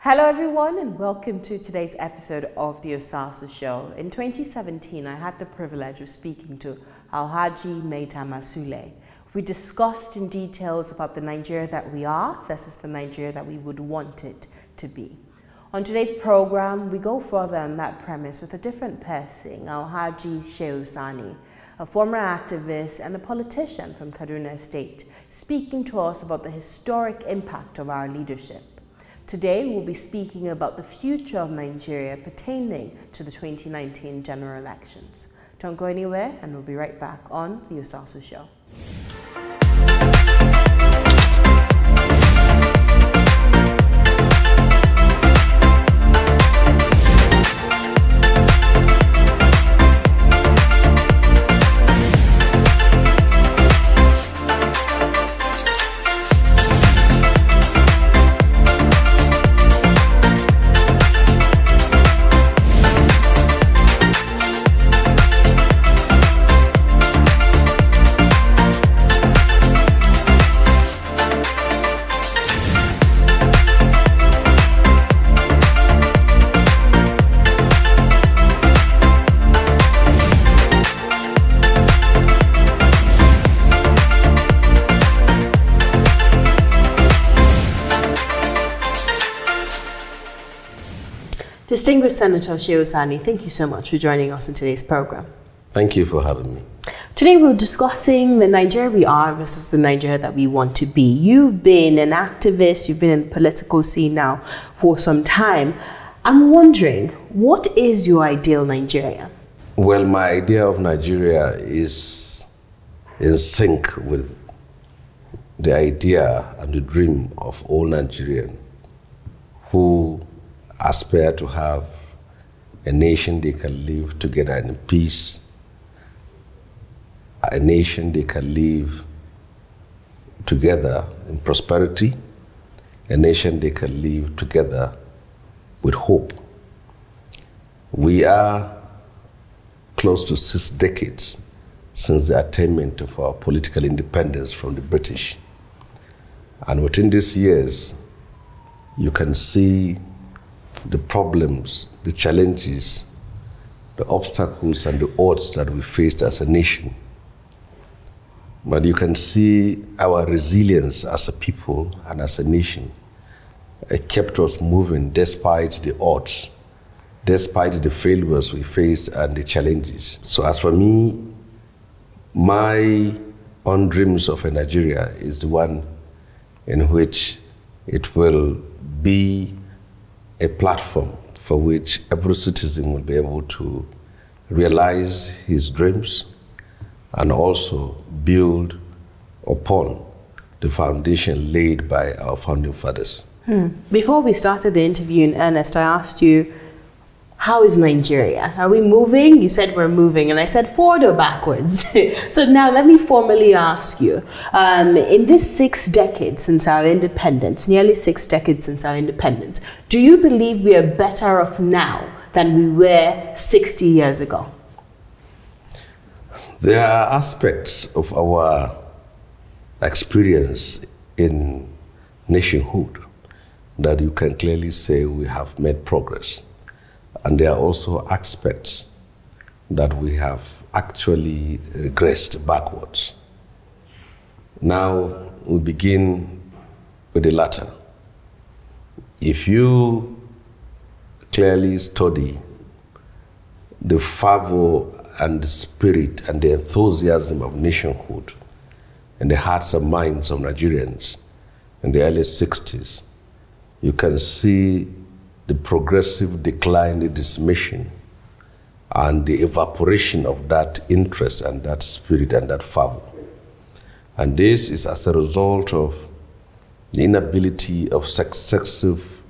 Hello everyone and welcome to today's episode of the Osasu Show. In 2017, I had the privilege of speaking to Alhaji Maita Masule. We discussed in details about the Nigeria that we are versus the Nigeria that we would want it to be. On today's program, we go further on that premise with a different person, Alhaji Shehu Sani, a former activist and a politician from Kaduna State, speaking to us about the historic impact of our leadership. Today, we'll be speaking about the future of Nigeria pertaining to the 2019 general elections. Don't go anywhere, and we'll be right back on the Osasu Show. Distinguished Senator Shehu Sani, thank you so much for joining us in today's program. Thank you for having me. Today we're discussing the Nigeria we are versus the Nigeria that we want to be. You've been an activist, you've been in the political scene now for some time. I'm wondering, what is your ideal Nigeria? Well, my idea of Nigeria is in sync with the idea and the dream of all Nigerians who aspire to have a nation they can live together in peace, a nation they can live together in prosperity, a nation they can live together with hope. We are close to 6 decades since the attainment of our political independence from the British. And within these years, you can see the problems, the challenges, the obstacles and the odds that we faced as a nation. But you can see our resilience as a people and as a nation. It kept us moving despite the odds, despite the failures we faced and the challenges. So as for me, my own dreams of a Nigeria is the one in which it will be a platform for which every citizen will be able to realize his dreams and also build upon the foundation laid by our founding fathers. Before we started the interview in earnest, I asked you, how is Nigeria? Are we moving? You said we're moving, and I said forward or backwards. So now let me formally ask you, in this 6 decades since our independence, nearly 6 decades since our independence, do you believe we are better off now than we were 60 years ago? There are aspects of our experience in nationhood that you can clearly say we have made progress. And there are also aspects that we have actually regressed backwards. Now we begin with the latter. If you clearly study the fervor and the spirit and the enthusiasm of nationhood in the hearts and minds of Nigerians in the early 60s, you can see the progressive decline, the decimation, and the evaporation of that interest and that spirit and that fervor. And this is as a result of the inability of successive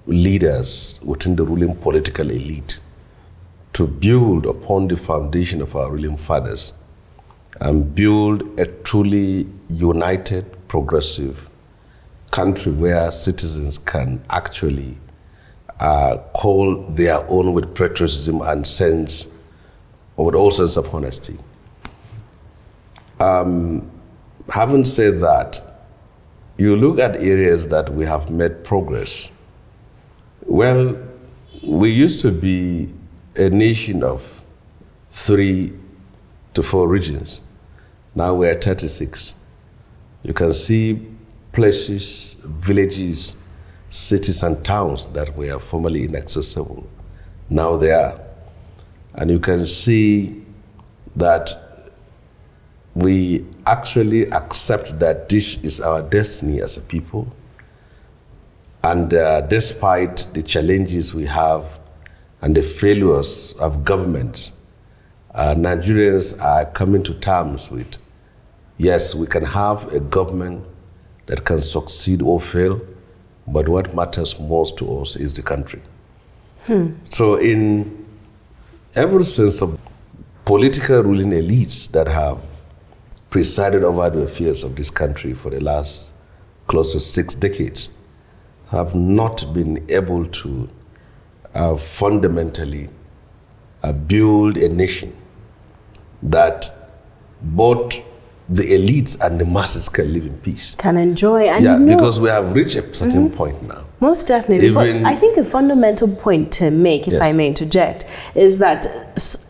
leaders within the ruling political elite to build upon the foundation of our ruling fathers and build a truly united, progressive country where citizens can actually call their own with patriotism and sense, or with all sense of honesty. Having said that, you look at areas that we have made progress, Well, we used to be a nation of 3 to 4 regions. Now we're at 36. You can see places, villages, cities and towns that were formerly inaccessible. Now they are. And you can see that we actually accept that this is our destiny as a people. And despite the challenges we have and the failures of governments, Nigerians are coming to terms with, yes, we can have a government that can succeed or fail, but what matters most to us is the country. So in every sense of political ruling elites that have presided over the affairs of this country for the last close to 6 decades have not been able to fundamentally build a nation that both the elites and the masses can live in peace. Can enjoy. And yeah, because we have reached a certain point now. Most definitely. But I think a fundamental point to make, if I may interject, is that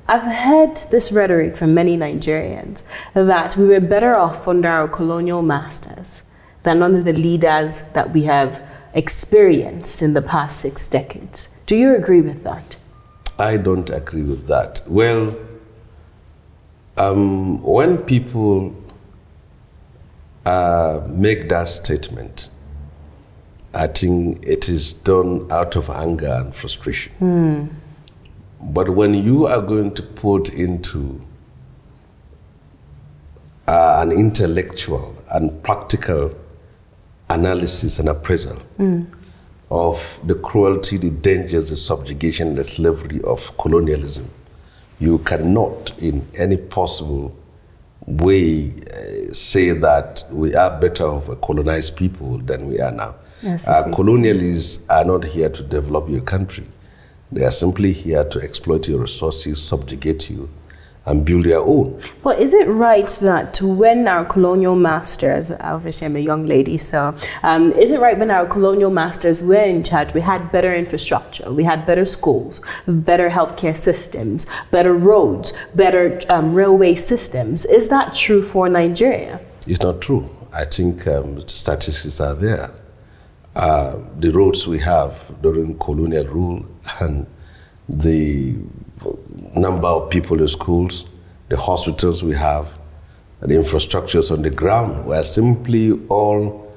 I've heard this rhetoric from many Nigerians that we were better off under our colonial masters than under the leaders that we have experienced in the past 6 decades. Do you agree with that? I don't agree with that. Well, when people make that statement, I think it is done out of anger and frustration. But when you are going to put into an intellectual and practical analysis and appraisal of the cruelty, the dangers, the subjugation, the slavery of colonialism, you cannot in any possible way say that we are better off a colonized people than we are now. Yes, colonialists are not here to develop your country. They are simply here to exploit your resources, subjugate you, and build their own. Well, is it right that when our colonial masters, obviously I'm a young lady, so is it right when our colonial masters were in charge, we had better infrastructure, we had better schools, better healthcare systems, better roads, better railway systems? Is that true for Nigeria? It's not true. I think statistics are there. The roads we have during colonial rule and the number of people in schools, the hospitals we have, the infrastructures on the ground were simply all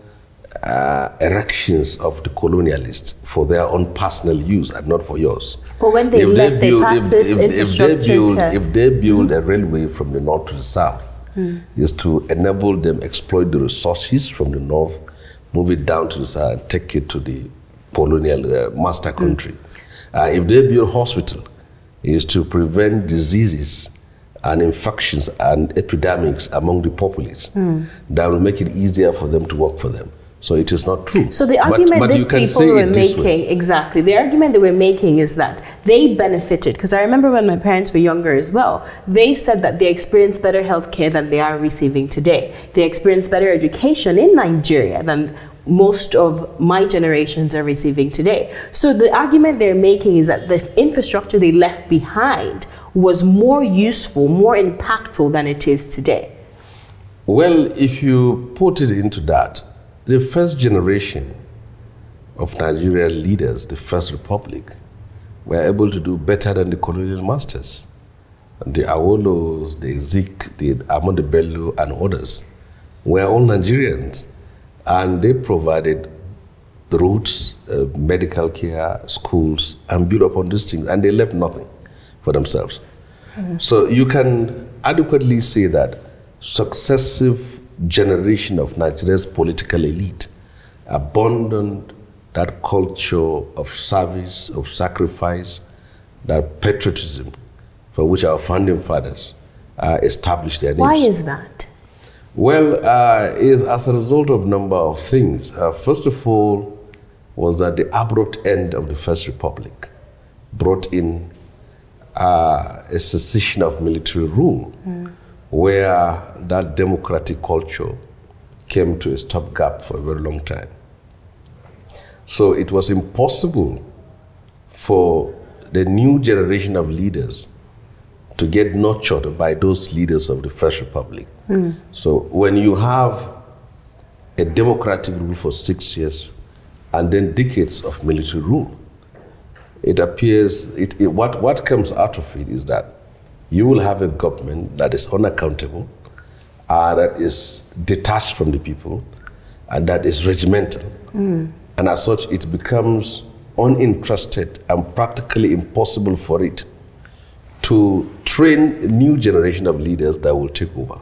erections of the colonialists for their own personal use and not for yours. But when they left, they passed this infrastructure. If they build a railway from the north to the south, is to enable them exploit the resources from the north, move it down to the south, and take it to the colonial master country. If they build hospital, is to prevent diseases and infections and epidemics among the populace. That will make it easier for them to work for them. So it is not true. So the argument these people were making, exactly, the argument they were making is that they benefited, because I remember when my parents were younger as well, they said that they experienced better healthcare than they are receiving today. They experienced better education in Nigeria than most of my generations are receiving today. So the argument they're making is that the infrastructure they left behind was more useful, more impactful than it is today. Well, if you put it into that, the first generation of Nigerian leaders, the First Republic, were able to do better than the colonial masters. The Awolos, the Zik, the Ahmadu Bello, and others were all Nigerians. And they provided the roads, medical care, schools, and built upon these things. And they left nothing for themselves. So you can adequately say that successive generation of Nigeria's political elite abandoned that culture of service, of sacrifice, that patriotism for which our founding fathers established their names. Why is that? Well, is as a result of a number of things. First of all, was that the abrupt end of the First Republic brought in a cessation of military rule, where that democratic culture came to a stopgap for a very long time. So it was impossible for the new generation of leaders to get nurtured by those leaders of the First Republic. So when you have a democratic rule for 6 years and then decades of military rule, it appears, what comes out of it is that you will have a government that is unaccountable, that is detached from the people, and that is regimental. And as such, it becomes uninterested and practically impossible for it to train a new generation of leaders that will take over.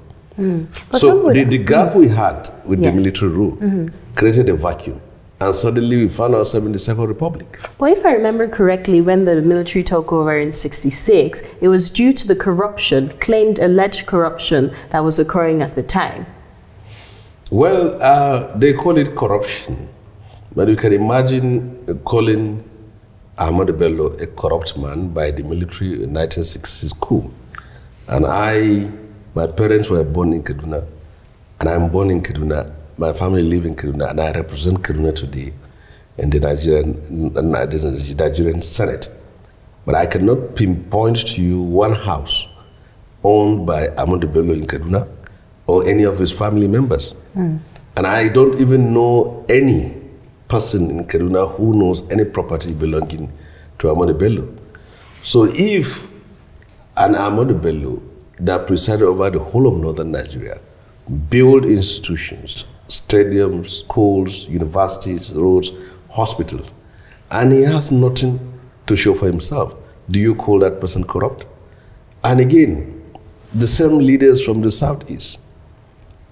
So the gap we had with the military rule created a vacuum. And suddenly we found ourselves in the Second Republic. Well, if I remember correctly, when the military took over in '66, it was due to the corruption, claimed alleged corruption that was occurring at the time. Well, they call it corruption. But you can imagine calling Ahmad Bello a corrupt man by the military in 1960s coup. And my parents were born in Kaduna, and I'm born in Kaduna. My family live in Kaduna, and I represent Kaduna today in the Nigerian Senate. But I cannot pinpoint to you one house owned by Ahmad Bello in Kaduna or any of his family members. And I don't even know any person in Kaduna who knows any property belonging to Ahmad Bello. So if an Ahmad Bello that presided over the whole of northern Nigeria build institutions, stadiums, schools, universities, roads, hospitals, and he has nothing to show for himself, do you call that person corrupt? And again, the same leaders from the southeast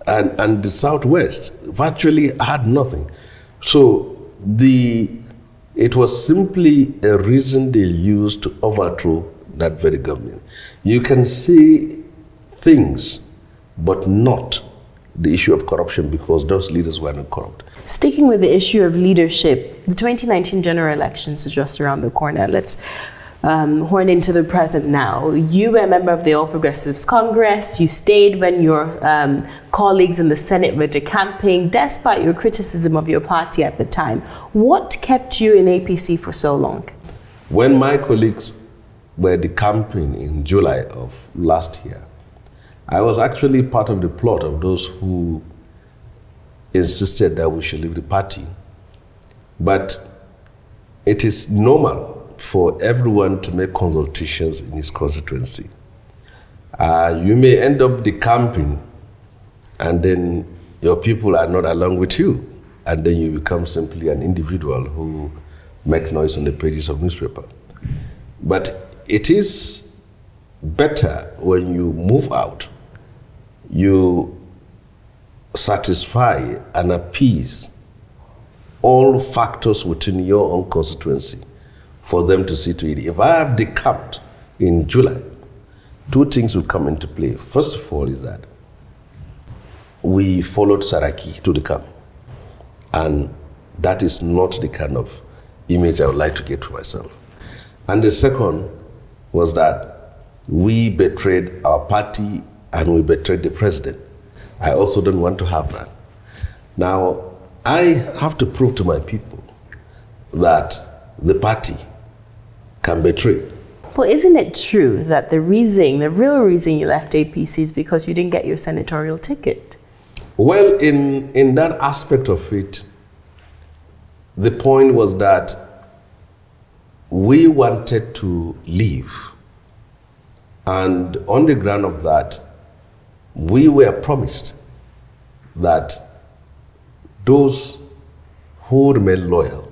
and the southwest virtually had nothing. So it was simply a reason they used to overthrow that very government. You can see things, but not the issue of corruption, because those leaders were not corrupt. Sticking with the issue of leadership, the 2019 general elections are just around the corner. Let's horn into the present now. You were a member of the All Progressives Congress. You stayed when your colleagues in the Senate were decamping, despite your criticism of your party at the time. What kept you in APC for so long? When my colleagues were decamping in July of last year, I was actually part of the plot of those who insisted that we should leave the party. But it is normal for everyone to make consultations in his constituency. You may end up decamping, and then your people are not along with you, and then you become simply an individual who makes noise on the pages of newspaper. But it is better when you move out, you satisfy and appease all factors within your own constituency for them to see to it. If I have decamped in July, two things will come into play. First of all is that we followed Saraki to the camp, and that is not the kind of image I would like to get for myself. And the second was that we betrayed our party and we betrayed the president. I also don't want to have that. Now, I have to prove to my people that the party can betray. Well, isn't it true that the real reason you left APC is because you didn't get your senatorial ticket? Well, in that aspect of it, the point was that we wanted to leave. And on the ground of that, we were promised that those who remain loyal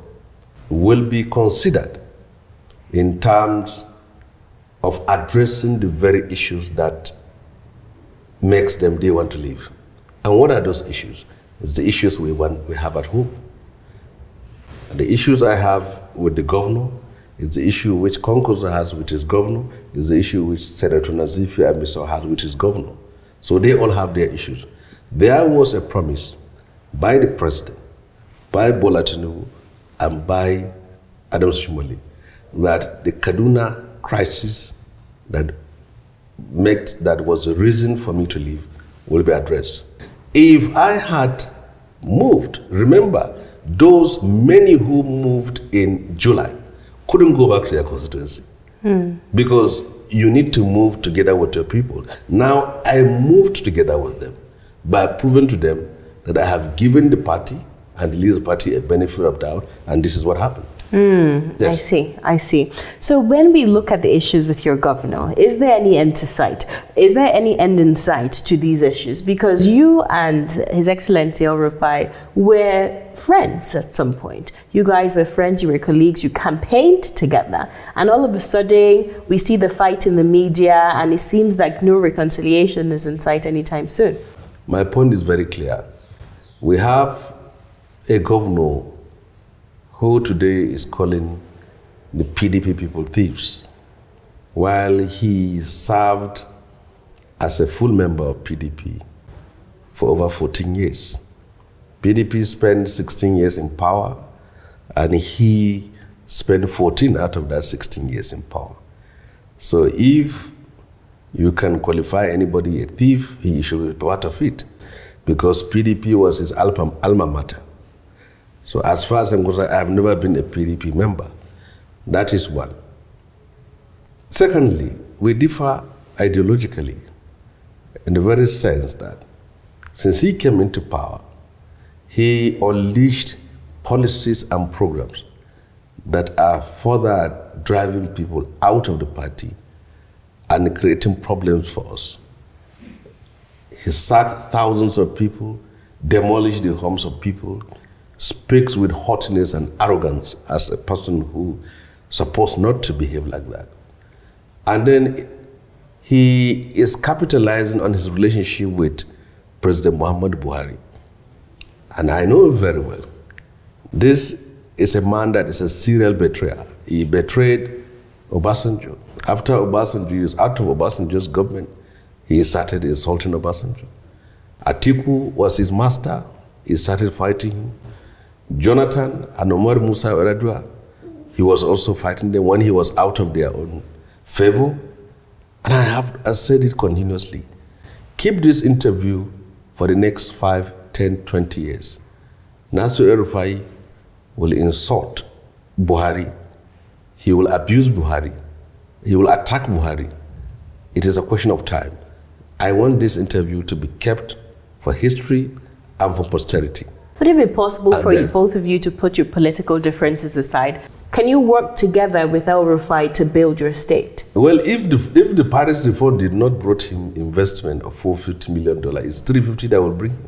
will be considered in terms of addressing the very issues that makes them they want to leave. And what are those issues? It's the issues we have at home. And the issues I have with the governor is the issue which Konkozo has with his governor, is the issue which Senator Nazifi Amiso has with his governor. So they all have their issues. There was a promise by the president, by Bola Tinubu, and by Adams Shimoli that the Kaduna crisis that was the reason for me to leave will be addressed. If I had moved, remember, those many who moved in July couldn't go back to their constituency because you need to move together with your people. Now, I moved together with them by proving to them that I have given the party and the leader party a benefit of doubt, and this is what happened. Yes. I see. So when we look at the issues with your governor, is there any end to sight? Is there any end in sight to these issues? Because you and His Excellency El Rufai were friends at some point. You guys were friends, you were colleagues, you campaigned together. And all of a sudden, we see the fight in the media, and it seems like no reconciliation is in sight anytime soon. My point is very clear. We have a governor who today is calling the PDP people thieves, while he served as a full member of PDP for over 14 years. PDP spent 16 years in power, and he spent 14 out of that 16 years in power. So if you can qualify anybody a thief, he should be part of it, because PDP was his alma mater. So as far as I'm concerned, I have never been a PDP member. That is one. Secondly, we differ ideologically in the very sense that since he came into power, he unleashed policies and programs that are further driving people out of the party and creating problems for us. He sacked thousands of people, demolished the homes of people, speaks with haughtiness and arrogance as a person who is supposed not to behave like that. And then he is capitalizing on his relationship with President Muhammadu Buhari. And I know very well, this is a man that is a serial betrayer. He betrayed Obasanjo. After Obasanjo is out of Obasanjo's government, he started insulting Obasanjo. Atiku was his master. He started fighting him. Jonathan and Omar Musa Oradua, he was also fighting them when he was out of their own favor. And I said it continuously. Keep this interview for the next 5, 10, 20 years. Nasir El-Rufai will insult Buhari. He will abuse Buhari. He will attack Buhari. It is a question of time. I want this interview to be kept for history and for posterity. Would it be possible for you, both of you, to put your political differences aside? Can you work together with El Rufai to build your state? Well, if the Paris reform did not brought him investment of $450 million, it's $350 that will bring him.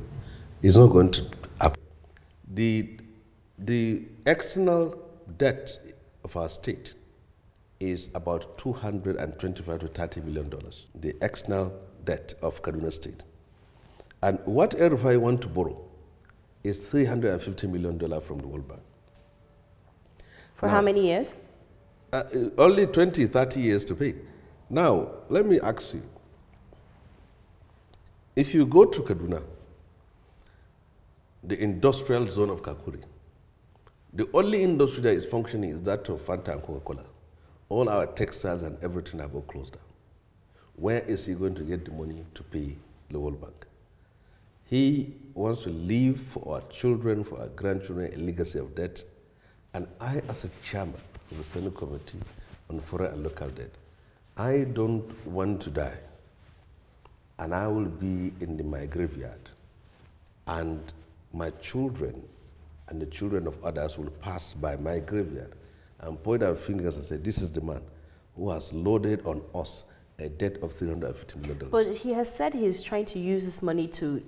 It's not going to happen. The external debt of our state is about $225 to $30 million. The external debt of Kaduna State. And what El Rufai want to borrow is $350 million from the World Bank. For how many years? Only 20, 30 years to pay. Now, let me ask you, if you go to Kaduna, the industrial zone of Kakuri, the only industry that is functioning is that of Fanta and Coca-Cola. All our textiles and everything have all closed down. Where is he going to get the money to pay the World Bank? He wants to leave for our children, for our grandchildren, a legacy of debt. And I, as a chairman of the Senate Committee on Foreign and Local Debt, I don't want to die. And I will be in my graveyard. And my children and the children of others will pass by my graveyard and point their fingers and say, this is the man who has loaded on us a debt of $350 million. But he has said he is trying to use this money to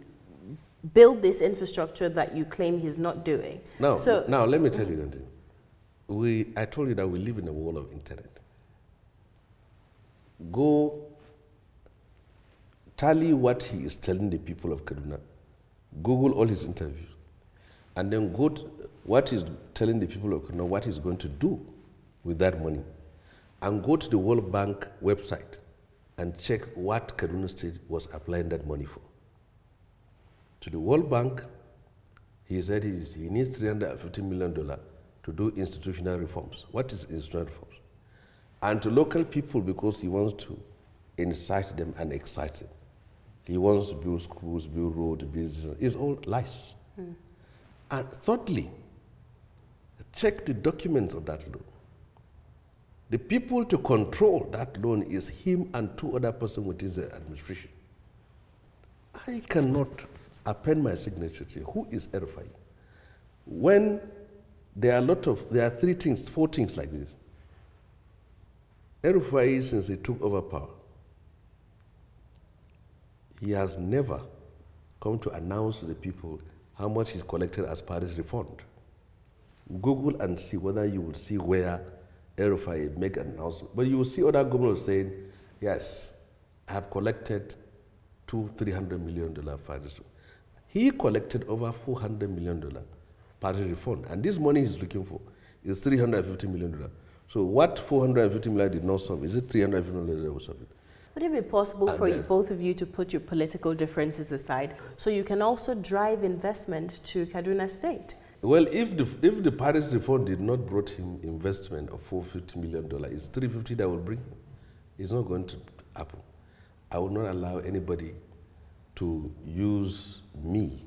build this infrastructure that you claim he's not doing. Now, let me tell you something. I told you that we live in a world of internet. Go tally what he is telling the people of Kaduna. Google all his interviews. And then go to what he's telling the people of Kaduna what he's going to do with that money. And go to the World Bank website and check what Kaduna State was applying that money for. To the World Bank, he said he needs $350 million to do institutional reforms. What is institutional reforms? And to local people, because he wants to incite them and excite them. He wants to build schools, build roads, business. It's all lies. And thirdly, check the documents of that law. The people to control that loan is him and 2 other persons within the administration. I cannot append my signature to who is El-Rufai. When there are 3 things, 4 things like this. El-Rufai, since he took over power, he has never come to announce to the people how much he's collected as part of his refund. Google and see whether you will see where El-Rufai make an announcement. But you will see other governors saying, yes, I have collected $300 million for this. He collected over $400 million party refund. And this money he's looking for is $350 million. So what $450 million did not solve? Is it $350 million that will solve it? Would it be possible for you, both of you to put your political differences aside so you can also drive investment to Kaduna State? Well, if the Paris reform did not brought him investment of $450 million, it's $350 that will bring him. It's not going to happen. I will not allow anybody to use me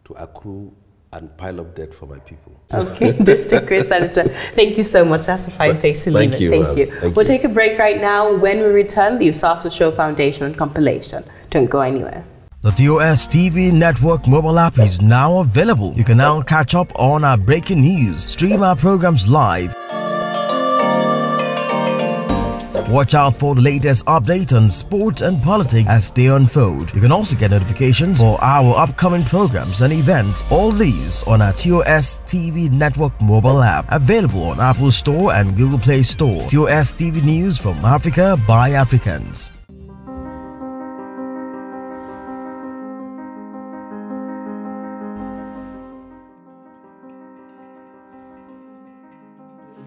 to accrue and pile up debt for my people. Okay, District Chris Senator, thank you so much. That's a fine place to leave it. Thank you. We'll take a break right now. When we return, the Osasu Show Foundation compilation. Don't go anywhere. The TOS TV Network mobile app is now available. You can now catch up on our breaking news, stream our programs live, watch out for the latest update on sports and politics as they unfold. You can also get notifications for our upcoming programs and events. All these on our TOS TV Network mobile app, available on Apple Store and Google Play Store. TOS TV News from Africa by Africans.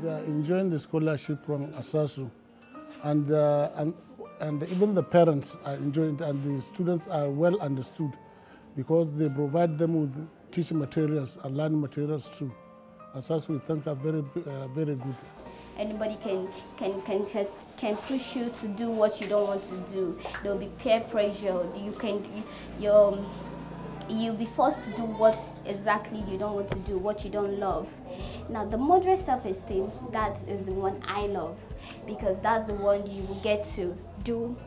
They are enjoying the scholarship from Osasu, and even the parents are enjoying it, and the students are well understood because they provide them with teaching materials and learning materials too. Osasu, we think, are very good. Anybody can push you to do what you don't want to do. There will be peer pressure. You'll be forced to do what exactly you don't want to do, what you don't love. Now, the moderate self-esteem, that is the one I love, because that's the one you will get to do.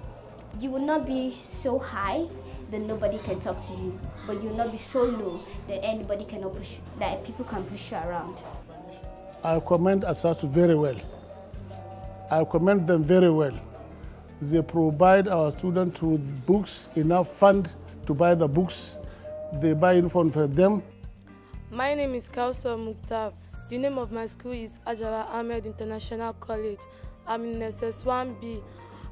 You will not be so high that nobody can talk to you, but you will not be so low that anybody cannot push, that people can push you around. I commend Osasu very well. I commend them very well. They provide our students with books, enough fund to buy the books. They buy uniform for them. My name is Kausar Mukhtar. The name of my school is Ajara Ahmed International College. I'm in SS1B.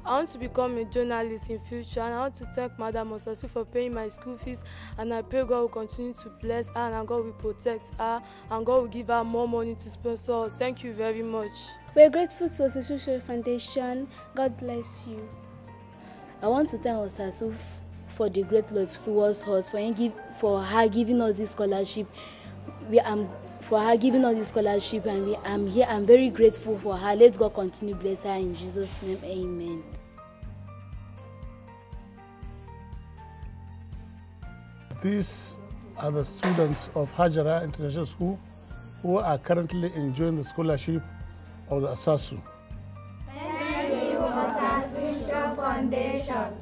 I want to become a journalist in future, and I want to thank Madam Osasu for paying my school fees, and I pray God will continue to bless her, and God will protect her, and God will give her more money to sponsor us. Thank you very much. We're grateful to Osasu Show Foundation. God bless you. I want to thank Osasu for the great love towards us, for her giving us this scholarship. For her giving us this scholarship, and I'm very grateful for her. Let God continue to bless her in Jesus' name. Amen. These are the students of Hajara International School who are currently enjoying the scholarship of the Osasu. Thank you, Osasu Show Foundation.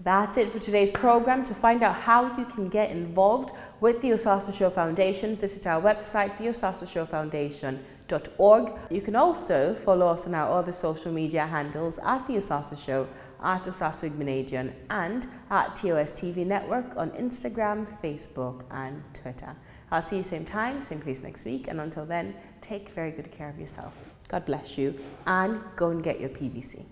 That's it for today's program. To find out how you can get involved with the Osasu Show Foundation, visit our website, theosasushowfoundation.org. You can also follow us on our other social media handles at the Osasu Show, at Osasu Igmanadian, and at TOS TV Network on Instagram, Facebook, and Twitter. I'll see you same time, same place next week, and until then, take very good care of yourself. God bless you, and go and get your PVC.